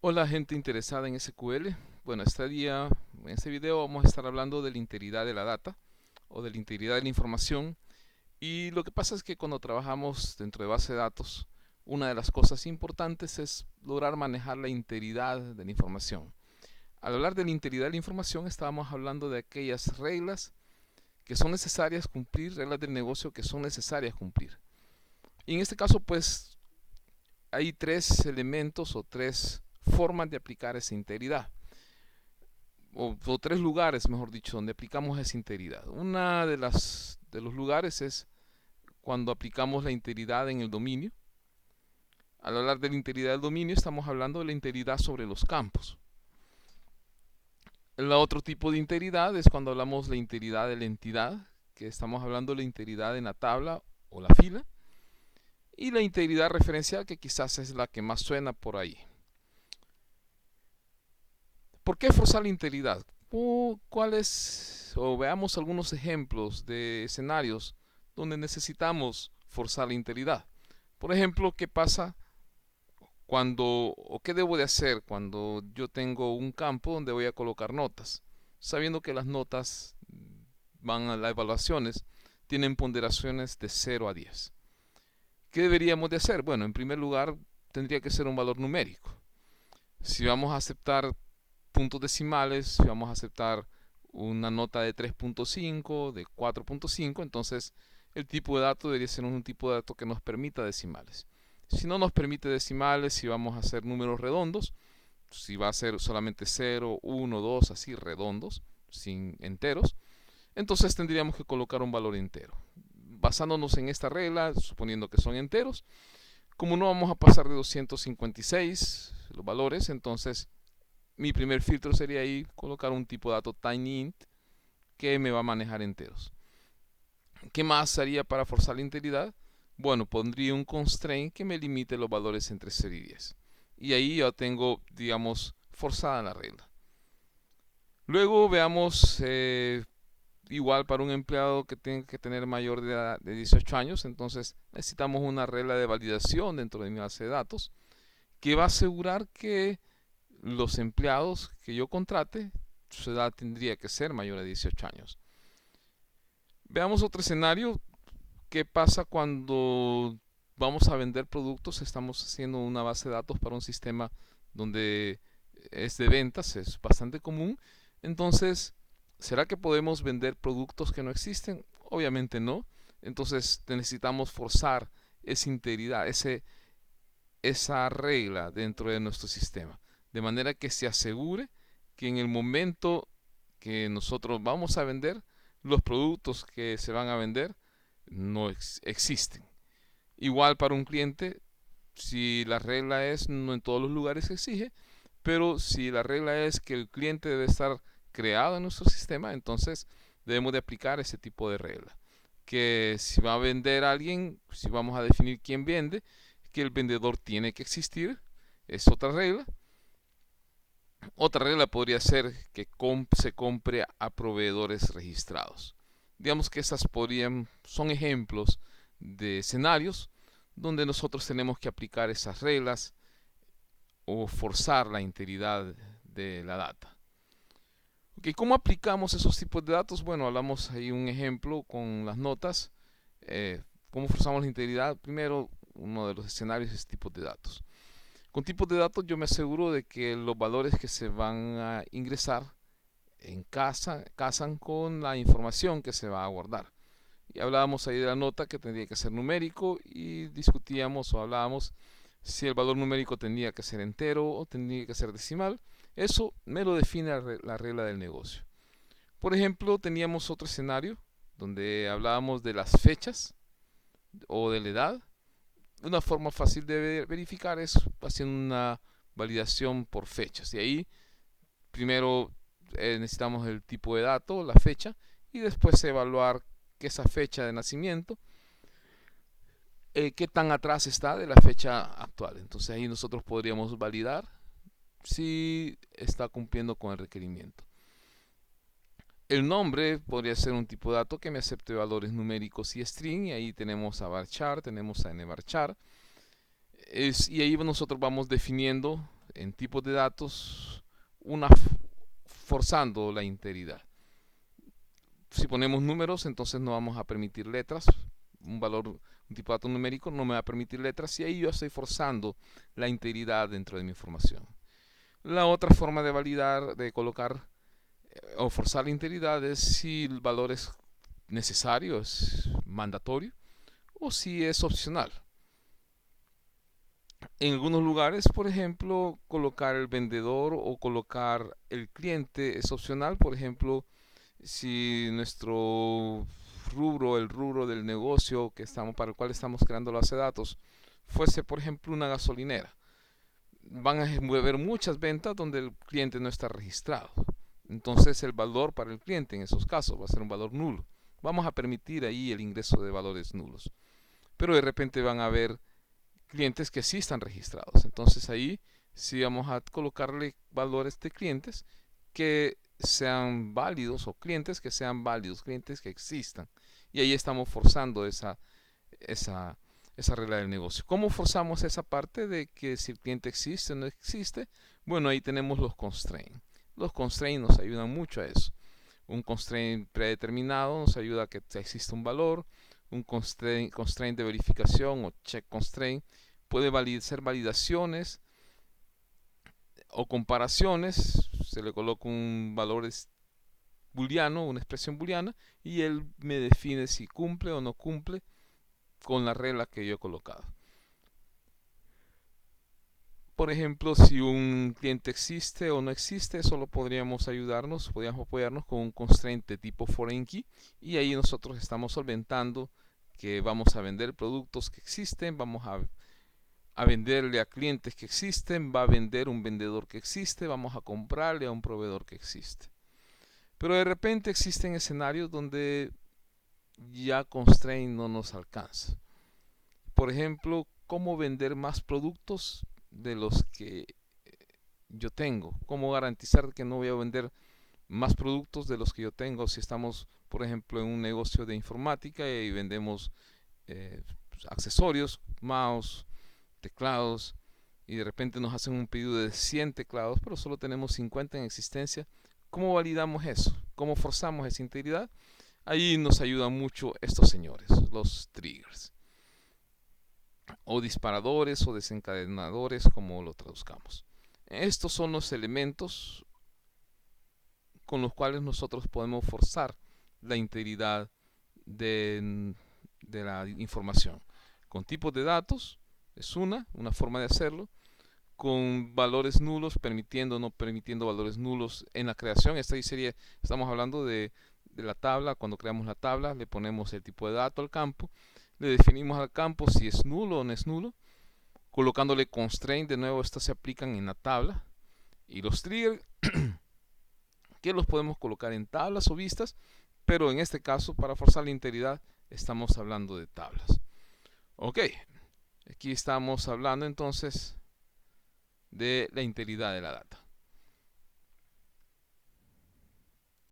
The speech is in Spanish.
Hola gente interesada en SQL. Bueno, en este video vamos a estar hablando de la integridad de la data o de la integridad de la información. Y lo que pasa es que cuando trabajamos dentro de base de datos, una de las cosas importantes es lograr manejar la integridad de la información. Al hablar de la integridad de la información, estábamos hablando de aquellas reglas que son necesarias cumplir, reglas del negocio que son necesarias cumplir. Y en este caso, pues, hay tres elementos o tres formas de aplicar esa integridad. O tres lugares, mejor dicho, donde aplicamos esa integridad. Una de los lugares es cuando aplicamos la integridad en el dominio. Al hablar de la integridad del dominio, estamos hablando de la integridad sobre los campos. El otro tipo de integridad es cuando hablamos de la integridad de la entidad, que estamos hablando de la integridad en la tabla o la fila. Y la integridad referencial, que quizás es la que más suena por ahí. ¿Por qué forzar la integridad? O veamos algunos ejemplos de escenarios donde necesitamos forzar la integridad. Por ejemplo, ¿qué pasa o qué debo de hacer cuando yo tengo un campo donde voy a colocar notas? Sabiendo que las notas van a las evaluaciones, tienen ponderaciones de 0 a 10. ¿Qué deberíamos de hacer? Bueno, en primer lugar, tendría que ser un valor numérico. Si vamos a aceptar puntos decimales, si vamos a aceptar una nota de 3.5, de 4.5, entonces el tipo de dato debería ser un tipo de dato que nos permita decimales. Si no nos permite decimales, si vamos a hacer números redondos, si va a ser solamente 0, 1, 2, así redondos, sin enteros, entonces tendríamos que colocar un valor entero. Basándonos en esta regla, suponiendo que son enteros, como no vamos a pasar de 256 los valores, entonces mi primer filtro sería ahí colocar un tipo de dato tinyInt que me va a manejar enteros. ¿Qué más haría para forzar la integridad? Bueno, pondría un constraint que me limite los valores entre 0 y 10. Y ahí ya tengo, digamos, forzada la regla. Luego veamos, igual para un empleado que tenga que tener mayor de, edad de 18 años, entonces necesitamos una regla de validación dentro de mi base de datos que va a asegurar que los empleados que yo contrate, su edad tendría que ser mayor de 18 años. Veamos otro escenario. ¿Qué pasa cuando vamos a vender productos? Estamos haciendo una base de datos para un sistema donde es de ventas, es bastante común. Entonces, ¿será que podemos vender productos que no existen? Obviamente no. Entonces necesitamos forzar esa integridad, esa regla dentro de nuestro sistema, de manera que se asegure que en el momento que nosotros vamos a vender, los productos que se van a vender no existen. Igual para un cliente, si la regla es, no en todos los lugares se exige, pero si la regla es que el cliente debe estar creado en nuestro sistema, entonces debemos de aplicar ese tipo de regla. Que si va a vender a alguien, si vamos a definir quién vende, que el vendedor tiene que existir, es otra regla. Otra regla podría ser que se compre a proveedores registrados. Digamos que son ejemplos de escenarios donde nosotros tenemos que aplicar esas reglas o forzar la integridad de la data. Okay, ¿cómo aplicamos esos tipos de datos? Bueno, hablamos ahí un ejemplo con las notas. ¿Cómo forzamos la integridad? Primero, uno de los escenarios es tipos de datos. Con tipos de datos yo me aseguro de que los valores que se van a ingresar casan con la información que se va a guardar. Y hablábamos ahí de la nota que tendría que ser numérico y discutíamos o hablábamos si el valor numérico tendría que ser entero o tendría que ser decimal. Eso me lo define la regla del negocio. Por ejemplo, teníamos otro escenario donde hablábamos de las fechas o de la edad. Una forma fácil de verificar es haciendo una validación por fechas. Y ahí primero necesitamos el tipo de dato, la fecha, y después evaluar que esa fecha de nacimiento, qué tan atrás está de la fecha actual. Entonces ahí nosotros podríamos validar si está cumpliendo con el requerimiento. El nombre podría ser un tipo de dato que me acepte valores numéricos y string, y ahí tenemos a varchar, tenemos a nvarchar. Y ahí nosotros vamos definiendo en tipos de datos forzando la integridad. Si ponemos números, entonces no vamos a permitir letras. Un tipo de dato numérico no me va a permitir letras, y ahí yo estoy forzando la integridad dentro de mi información. La otra forma de validar, de colocar o forzar la integridad, es si el valor es necesario, es mandatorio, o si es opcional. En algunos lugares, por ejemplo, colocar el vendedor o colocar el cliente es opcional. Por ejemplo, si nuestro rubro, el rubro del negocio para el cual estamos creando la base de datos, fuese, por ejemplo, una gasolinera, van a haber muchas ventas donde el cliente no está registrado. Entonces el valor para el cliente en esos casos va a ser un valor nulo. Vamos a permitir ahí el ingreso de valores nulos. Pero de repente van a haber clientes que sí están registrados. Entonces ahí sí vamos a colocarle valores de clientes que sean válidos, o clientes que sean válidos, clientes que existan. Y ahí estamos forzando esa regla del negocio. ¿Cómo forzamos esa parte de que si el cliente existe o no existe? Bueno, ahí tenemos los constraints. Los constraints nos ayudan mucho a eso. Un constraint predeterminado nos ayuda a que exista un valor. Un constraint de verificación o check constraint puede ser validaciones o comparaciones. Se le coloca un valor booleano, una expresión booleana, y él me define si cumple o no cumple con la regla que yo he colocado. Por ejemplo, si un cliente existe o no existe, solo podríamos apoyarnos con un constraint de tipo foreign key, y ahí nosotros estamos solventando que vamos a vender productos que existen, vamos a venderle a clientes que existen, va a vender un vendedor que existe, vamos a comprarle a un proveedor que existe. Pero de repente existen escenarios donde ya constraint no nos alcanza. Por ejemplo, cómo vender más productos de los que yo tengo. Cómo garantizar que no voy a vender más productos de los que yo tengo. Si estamos, por ejemplo, en un negocio de informática y vendemos accesorios, mouse, teclados, y de repente nos hacen un pedido de 100 teclados, pero solo tenemos 50 en existencia. ¿Cómo validamos eso? ¿Cómo forzamos esa integridad? Ahí nos ayudan mucho estos señores, los triggers, o disparadores o desencadenadores, como lo traduzcamos. Estos son los elementos con los cuales nosotros podemos forzar la integridad de la información. Con tipos de datos es una forma de hacerlo. Con valores nulos, permitiendo o no permitiendo valores nulos en la creación. Estamos hablando de la tabla. Cuando creamos la tabla, le ponemos el tipo de dato al campo, le definimos al campo si es nulo o no es nulo, colocándole constraint. De nuevo, estas se aplican en la tabla. Y los triggers, que los podemos colocar en tablas o vistas, pero en este caso, para forzar la integridad, estamos hablando de tablas. Ok, aquí estamos hablando entonces de la integridad de la data.